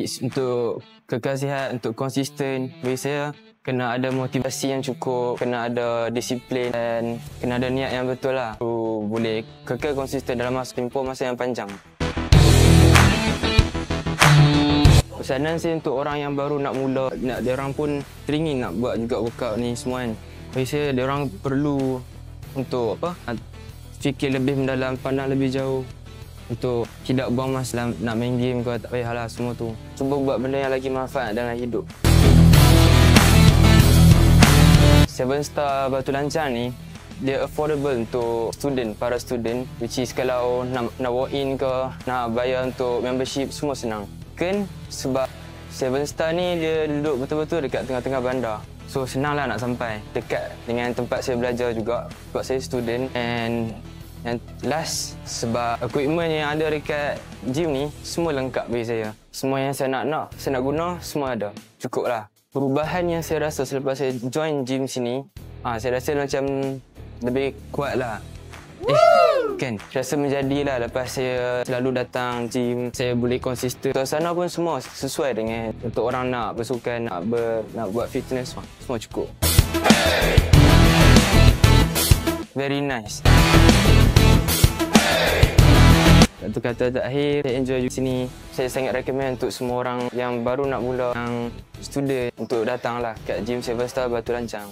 tips untuk kekal sihat, untuk konsisten, bagi saya kena ada motivasi yang cukup, kena ada disiplin dan kena ada niat yang betul lah. Boleh kekal konsisten dalam tempoh masa yang panjang. Pesanan saya untuk orang yang baru nak mula, diorang pun teringin nak buat juga workout ni semua kan. Bagi saya, diorang perlu untuk fikir lebih mendalam, pandang lebih jauh. Untuk tidak buang masa nak main game ke, tak payahlah semua tu. Cuba buat benda yang lagi manfaat dalam hidup. 7 Star Batu Lancang ni, dia affordable untuk para student, which is kalau nak walk in ke, nak bayar untuk membership, semua senang. Kan sebab 7 Star ni dia duduk betul-betul dekat tengah-tengah bandar. So senanglah nak sampai. Dekat dengan tempat saya belajar juga, sebab saya student. And yang last, sebab equipment yang ada dekat gym ni semua lengkap bagi saya. Semua yang saya nak guna, semua ada. Cukup lah. Perubahan yang saya rasa selepas saya join gym sini, saya rasa macam lebih kuat lah. Kan, rasa menjadilah lepas saya selalu datang gym, saya boleh konsisten. Suasana pun semua sesuai dengan untuk orang nak bersukan, nak buat fitness, semua cukup. Very nice. Untuk kata terakhir, saya enjoy di sini. Saya sangat recommend untuk semua orang yang baru nak mula, yang student, untuk datanglah kat gym 7 Star Batu Lancang.